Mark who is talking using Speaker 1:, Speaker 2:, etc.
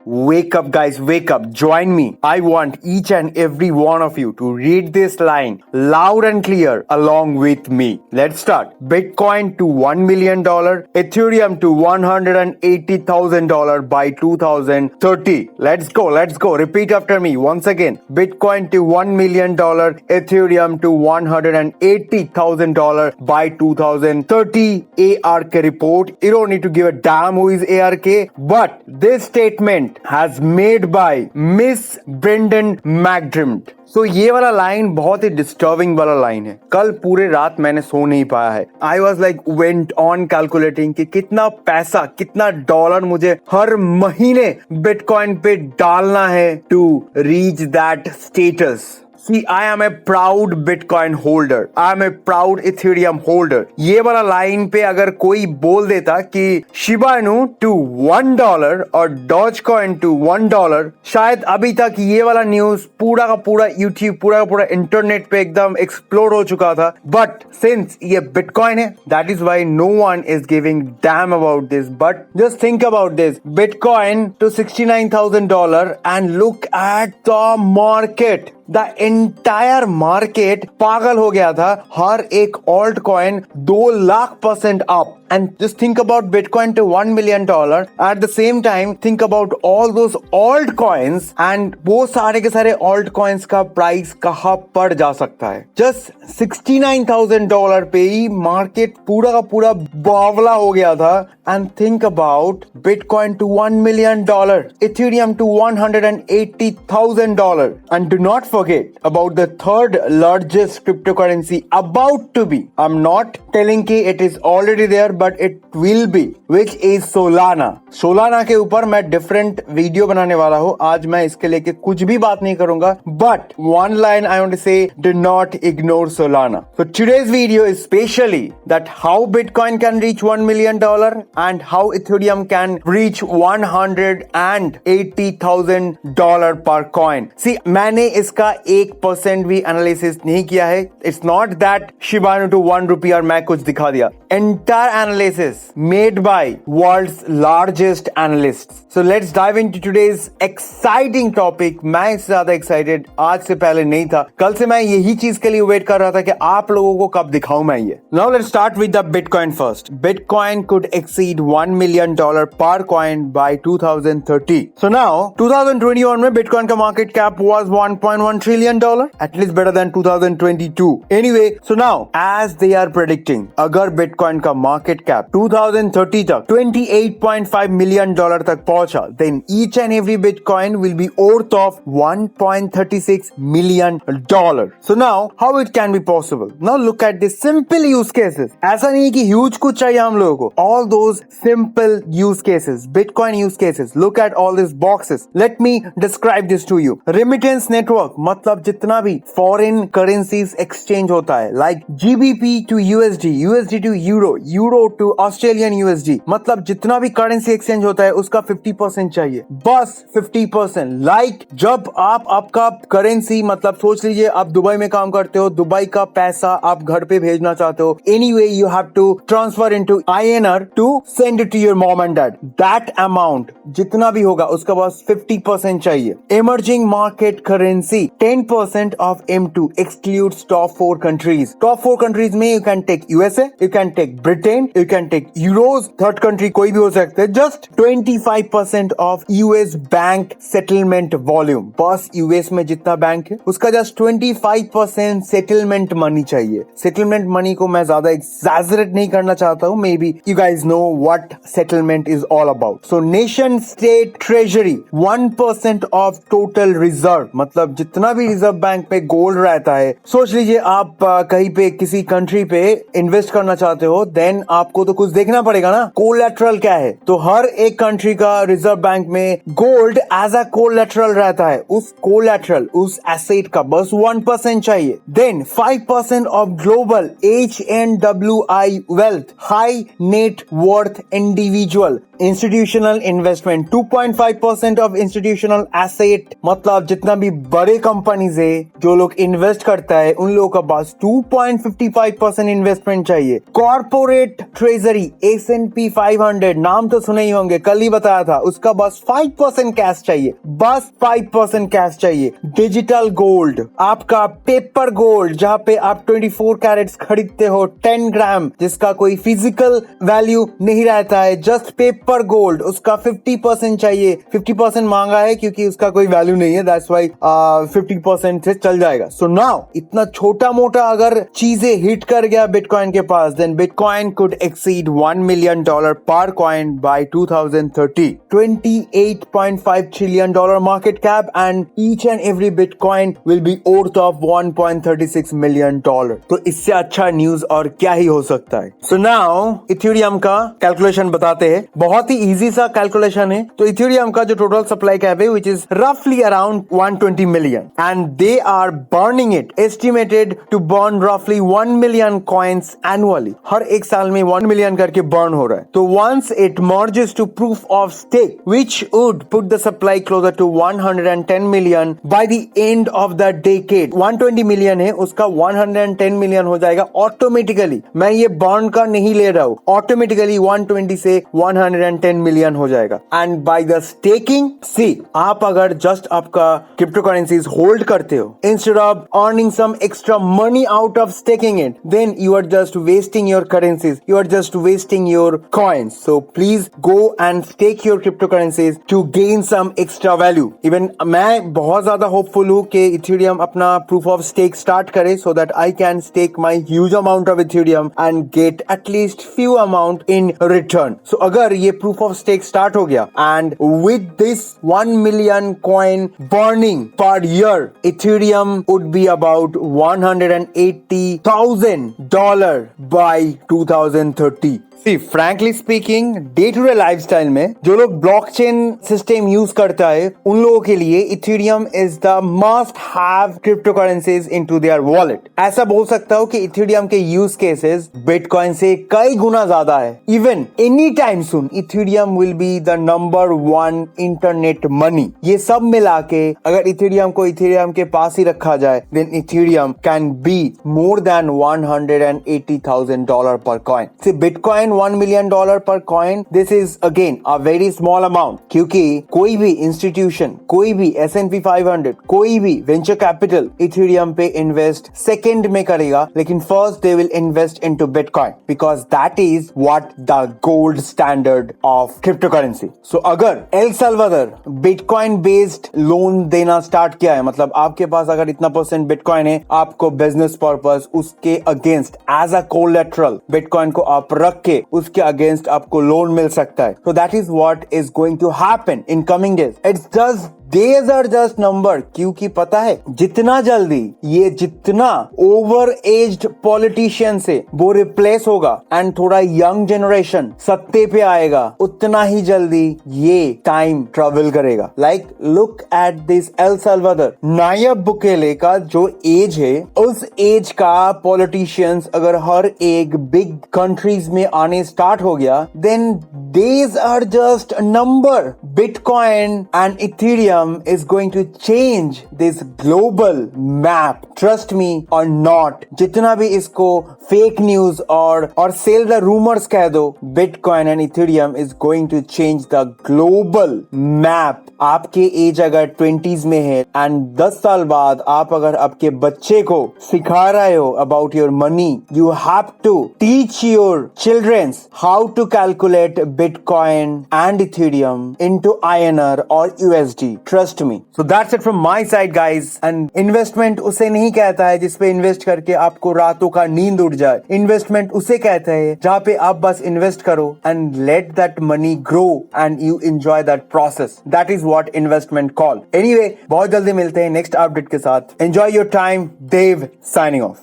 Speaker 1: Wake up, guys, wake up. Join me. I want each and every one of you to read this line loud and clear along with me. Let's start. Bitcoin to $1 million, Ethereum to $180,000 by 2030. Let's go. Repeat after me once again. Bitcoin to $1 million, Ethereum to $180,000 by 2030. ARK report. You don't need to give a damn who is ARK, but this statement has made by Miss Brendan McDermott. So ये वाला line बहुत ही disturbing वाला line है. कल पूरे रात मैंने सो नहीं पाया है. I was like went on calculating कि कितना पैसा, कितना डॉलर मुझे हर महीने बिटकॉइन पे डालना है to reach that status. See, I am a proud Bitcoin holder. I am a proud Ethereum holder. ये वाला लाइन पे अगर कोई बोल देता कि शिबा इनू टू $1 और Dogecoin टू $1, शायद अभी तक ये वाला न्यूज पूरा का पूरा यूट्यूब, पूरा का पूरा इंटरनेट पे एकदम एक्सप्लोर हो चुका था. बट सिंस ये बिटकॉइन है, that is why no one is giving damn about this. But just think about this. Bitcoin to $69,000 and look at the market. The entire market पागल हो गया था. हर एक altcoin 2,00,000% up. And just think about bitcoin to $1 million. At the same time think about all those altcoins and वो सारे के सारे ऑल्ट कॉइन्स का प्राइस कहाँ पड़ जा सकता है. जस्ट $69,000 पे ही मार्केट पूरा का पूरा बावला हो गया था. And think about bitcoin to $1 million, Ethereum to $180,000. And do not forget about the third largest cryptocurrency about to be. I'm not telling कि it is already there, but it will be, which is Solana. Solana के ऊपर मैं different video बनाने वाला हूँ. आज मैं इसके लेके कुछ भी बात नहीं करूंगा. But one line I want to say, do not ignore Solana. So today's video is specially that how Bitcoin can reach $1 million and how Ethereum can reach $180,000 per coin. See, मैंने इसका 1% भी एनालिसिस नहीं किया है. It's not that Shiba Inu to ₹1 और मैं कुछ दिखा दिया. Entire analysis made by world's largest analyst. So let's dive into today's exciting topic. मैं इससे ज्यादा एक्साइटेड आज से पहले नहीं था. कल से मैं यही चीज के लिए वेट कर रहा था कि आप लोगों को कब दिखाऊं मैं ये. Now let's start with the bitcoin first. Bitcoin could exceed $1 million पर कॉइन बाय 2030. सो नाउ 2021 में बिटकॉइन का market cap was $1.1 trillion, at least better than 2022. Anyway, so now as they are predicting, अगर bitcoin का market cap 2030 तक $28.5 million तक पहुंचा, then each and every Bitcoin will be worth of $1.36 million. So now how it can be possible? Now look at the simple use cases. ऐसा नहीं कि huge कुछ चाहिए हम लोगों को. All those simple use cases, Bitcoin use cases. Look at all these boxes. Let me describe this to you. Remittance network, मतलब जितना भी फॉरेन करेंसीज एक्सचेंज होता है, like GBP to USD, USD to euro, यूरो to Australian USD, मतलब जितना भी currency exchange होता है उसका 50% चाहिए. बस 50%. लाइक जब आप आपका करेंसी, मतलब सोच लीजिए आप दुबई में काम करते हो, दुबई का पैसा आप घर पे भेजना चाहते हो, anyway you have to transfer into INR to send it to your mom and dad. That amount जितना भी होगा उसका बस 50% चाहिए. Emerging market currency 10% of M2 excludes top 4 countries. Top 4 countries में you can take USA, you can take Britain, you can take Euros. Third country कोई भी हो सकता है. Just 25% of US bank settlement volume. बस US में जितना bank है उसका just 25% settlement money चाहिए. Settlement money को मैं ज्यादा exaggerate नहीं करना चाहता हूँ. Maybe you guys know what settlement is all about. So nation state treasury 1% of total reserve, मतलब जितना भी रिजर्व बैंक पे गोल्ड रहता है. सोच लीजिए आप कहीं पे किसी कंट्री पे इन्वेस्ट करना चाहते हो, देन आपको तो कुछ देखना पड़ेगा ना, कोलैटरल क्या है. तो हर एक कंट्री का रिजर्व बैंक में गोल्ड एज अ कोलैटरल रहता है. उस कोलैटरल, उस एसेट का बस 1% चाहिए. Then 5% of global HNWI wealth, high net worth individual institutional investment 2.5% of institutional asset, मतलब जितना भी बड़े कंपनीज है जो लोग इन्वेस्ट करता है उन लोगों का पास 2.55% इन्वेस्टमेंट चाहिए. कॉर्पोरेट ट्रेजरी S&P 500, नाम तो सुने ही होंगे, कल ही बताया था, उसका बस 5% कैश चाहिए, बस 5% कैश चाहिए। डिजिटल गोल्ड, आपका पेपर गोल्ड, जहां पे आप 24 कैरेट्स खरीदते हो 10 ग्राम, जिसका कोई फिजिकल वैल्यू नहीं रहता है, जस्ट पेपर गोल्ड, उसका 50% चाहिए। 50% मांगा है क्योंकि उसका कोई वैल्यू नहीं है, दैट्स व्हाई 50% से चल जाएगा। सो नाउ इतना छोटा मोटा अगर चीजें हिट कर गया बिटकॉइन के पास, then bitcoin could exceed $1 million पर coin by 2030। $28.5 trillion market cap and each and every bitcoin will be worth of $1.36 million। तो इससे अच्छा न्यूज और क्या ही हो सकता है। सो नाउ इथेरियम का कैलकुलेशन बताते हैं, बहुत ही इजी सा कैलकुलेशन है। तो इथेरियम का जो टोटल सप्लाई कैप है विच इज रफली around 120 million and they are burning it, estimated to burn रफली 1 million कॉइन्स एनुअली। हर एक साल में 1 million करके बर्न हो रहा है। तो once it merges to proof of stake which would put the supply closer to 110 million by the end of the decade. 120 million है, उसका 110 मिलियन हो जाएगा ऑटोमेटिकली। मैं ये बर्न का नहीं ले रहा हूं, ऑटोमेटिकली 120 से 110 मिलियन हो जाएगा। And by the staking, see आप अगर जस्ट आपका क्रिप्टो करेंसीज होल्ड करते हो instead of earning some extra money out of staking it, then you are just wasting your currencies, you are just wasting your coins. So please go and stake your cryptocurrencies to gain some extra value. Even मैं बहुत ज्यादा hopeful हूँ कि Ethereum अपना proof of stake start करे so that I can stake my huge amount of Ethereum and get at least few amount in return. So अगर ये proof of stake start हो गया and with this 1 million coin burning per year, Ethereum would be about $180,000 by 2030। See, frankly speaking, day to day lifestyle में जो लोग blockchain system use करता है उन लोगों के लिए Ethereum is the must have crypto currencies into their wallet. ऐसा बोल सकता हूँ कि इथेरियम के यूज केसेस बिटकॉइन से कई गुना ज्यादा है। Even any time soon Ethereum will be the number 1 internet money. ये सब मिला के अगर इथेरियम को इथेरियम के पास ही रखा जाए, then Ethereum can be more than $180,000 per coin. Bitcoin $1 million per coin, this is again a very small amount, क्योंकि कोई भी इंस्टीट्यूशन, कोई भी S&P 500, कोई भी वेंचर कैपिटल इथेरियम पे इन्वेस्ट सेकेंड में करेगा, लेकिन first they will invest into bitcoin because that is what the gold standard of crypto currency. So अगर El Salvador bitcoin based loan देना स्टार्ट किया है, मतलब आपके पास अगर इतना % बिटकॉइन है, आपको बिजनेस पर्पस उसके against as a collateral bitcoin को आप रख के उसके अगेंस्ट आपको लोन मिल सकता है। So that is what is going to happen in coming days. It's just days are just number, क्योंकि पता है जितना जल्दी ये जितना ओवर एज्ड पॉलिटिशियन से वो रिप्लेस होगा एंड थोड़ा यंग जनरेशन सत्ते पे आएगा, उतना ही जल्दी ये टाइम ट्रेवल करेगा। Like look at this El Salvador, Nayib Bukele का जो एज है, उस एज का पॉलिटिशियंस अगर हर एक बिग कंट्रीज में आने स्टार्ट हो गया, then days are just number. Bitcoin and Ethereum is going to change this global map, trust me or not। जितना भी इसको फेक न्यूज और सेल द रूमर्स कह दो, bitcoin and Ethereum is going to change the global map. आपके age अगर 20s में है एंड 10 साल बाद आप अगर आपके बच्चे को सिखा रहे हो about your money, you have to teach your childrens how to calculate bitcoin and Ethereum into INR और USD। Trust me. So that's it from my side guys. And investment उसे नहीं कहता है जिसपे इन्वेस्ट करके आपको रातों का नींद उड़ जाए। इन्वेस्टमेंट उसे कहता है जहाँ पे आप बस इन्वेस्ट करो and let that money grow and you enjoy that process. That is what investment call. Anyway, बहुत जल्दी मिलते हैं नेक्स्ट अपडेट के साथ। Enjoy your time. Dev signing of.